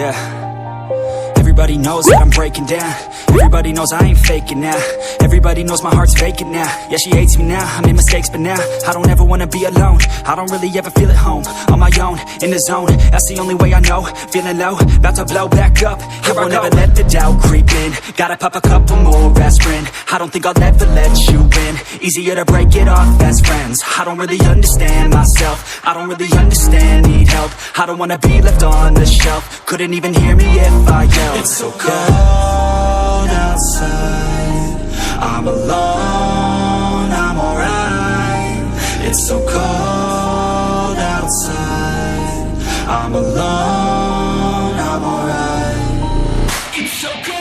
Yeah. Everybody knows that I'm breaking down. Everybody knows I ain't faking now. Everybody knows my heart's vacant now. Yeah, she hates me now, I made mistakes but now I don't ever wanna be alone. I don't really ever feel at home. On my own, in the zone, that's the only way I know. Feeling low, about to blow back up. I won't ever let the doubt creep in. Gotta pop a couple more aspirin. I don't think I'll ever let you in. Easier to break it off best friends. I don't really understand myself. I don't really understand, need help. I don't wanna be left on the shelf. Couldn't even hear me if I yelled. It's so cold outside, I'm alone, I'm alright. It's so cold outside, I'm alone, I'm alright. It's so cold.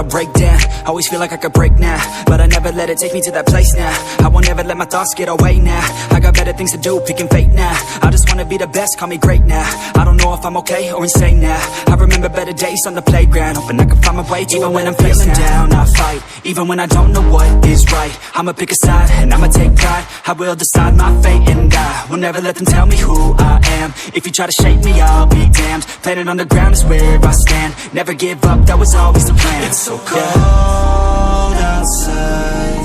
Break down, always feel like I could break now, but I never let it take me to that place now. I won't ever let my thoughts get away now. I got better things to do, picking fate now. I just wanna be the best, call me great now. I don't know if I'm okay or insane now. I remember better days on the playground, hoping I can find my way even when I'm feeling down. I fight, even when I don't know what is right. I'ma pick a side, and I'ma take pride. I will decide my fate and I will never let them tell me who I am. If you try to shape me, I'll be damned. Planet on the ground is where I stand. Never give up, that was always the plan. It's so cold outside,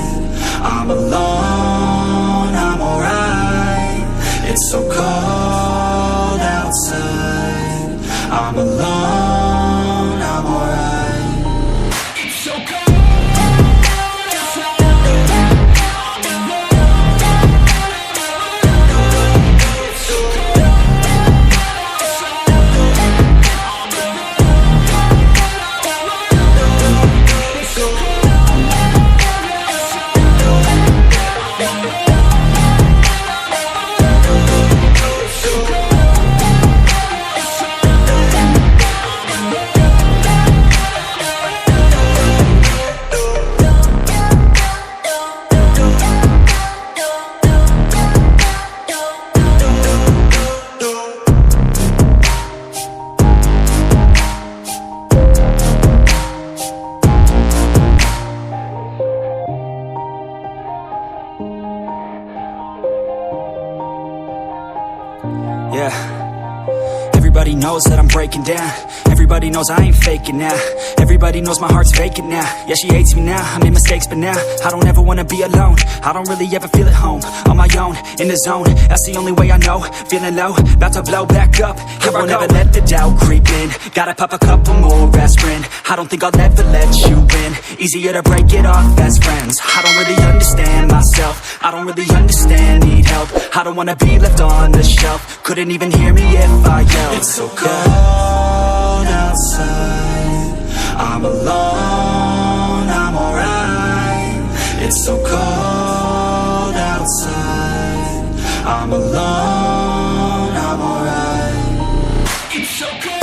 I'm alone, I'm alright. It's so cold outside, I'm alone, I'm alright. It's so cold. Yeah. Everybody knows that I'm breaking down. Everybody knows I ain't faking now. Everybody knows my heart's vacant now. Yeah, she hates me now, I made mistakes but now I don't ever wanna be alone. I don't really ever feel at home. On my own, in the zone, that's the only way I know. Feeling low, about to blow back up. I won't ever let the doubt creep in. Gotta pop a couple more aspirin. I don't think I'll ever let you in. Easier to break it off best friends. I don't really understand myself. I don't really understand, need help. I don't wanna be left on the shelf. Couldn't even hear me if I yelled. It's so cold outside, I'm alone, I'm alright. It's so cold outside, I'm alone, I'm alright. It's so cold.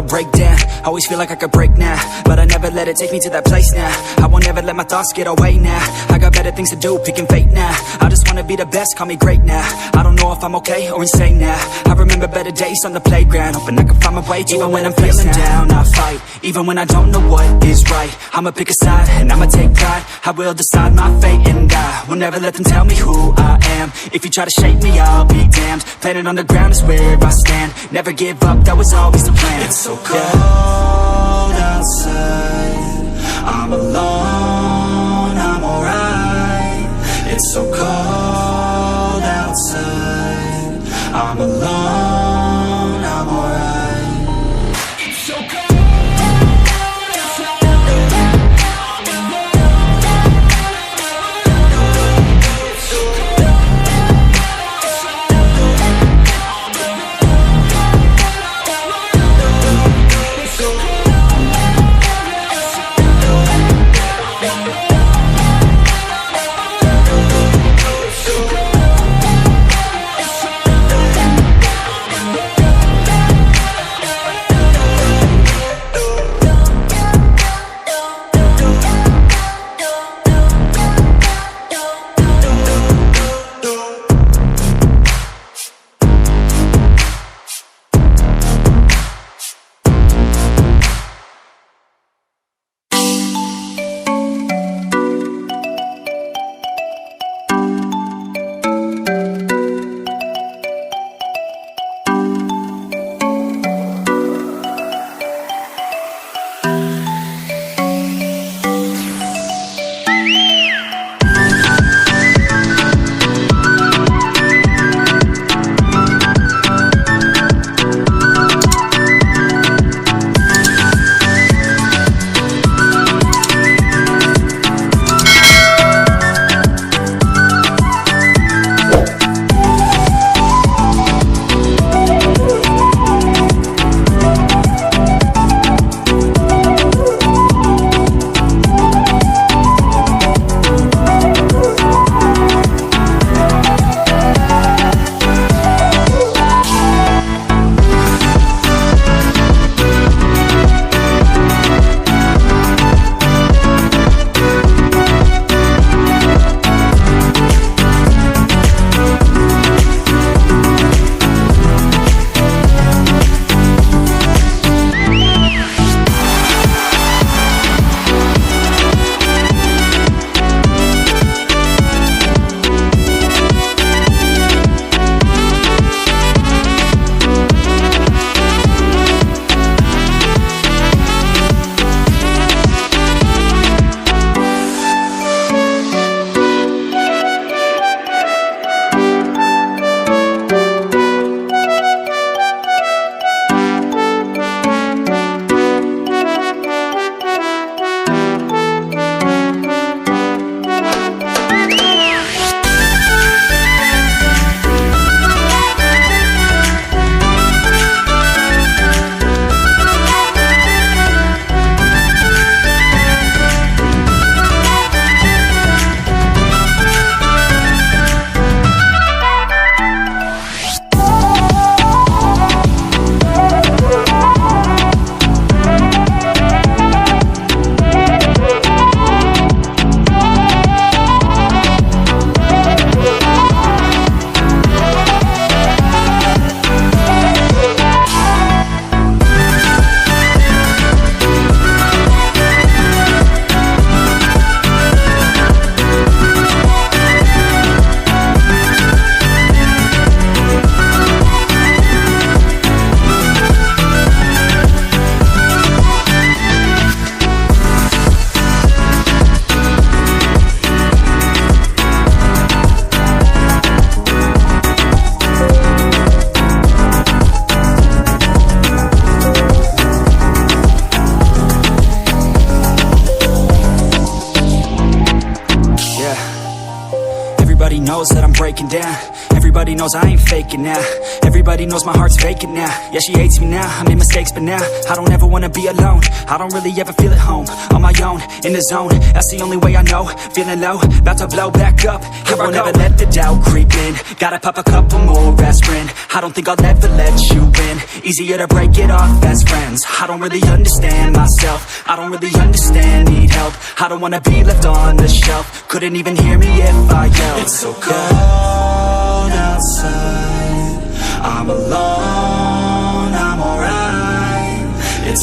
Break down, always feel like I could break now, but I never let it take me to that place now. I won't ever let my thoughts get away now. I got better things to do, picking fate now. I just wanna be the best, call me great now. I don't know if I'm okay or insane now. I remember better days on the playground, hoping I can find my way even when I'm feeling down. I fight, even when I don't know what is right. I'ma pick a side, and I'ma take pride. I will decide my fate and I will never let them tell me who I am. If you try to shape me, I'll be damned. Planet on the ground is where I stand. Never give up, that was always the plan. It's so cold outside, I'm alone, I'm alright. It's so cold outside, I'm alone, I'm alright. Everybody knows that I'm breaking down. Everybody knows I ain't faking now. Everybody knows my heart's vacant now. Yeah, she hates me now, I made mistakes but now I don't ever wanna be alone. I don't really ever feel at home. On my own, in the zone, that's the only way I know. Feeling low, about to blow back up. Here I won't ever let the doubt creep in. Gotta pop a couple more aspirin. I don't think I'll ever let you in. Easier to break it off best friends. I don't really understand myself. I don't really understand, need help. I don't wanna be left on the shelf. Couldn't even hear me if I yelled. It's so cold outside, I'm alone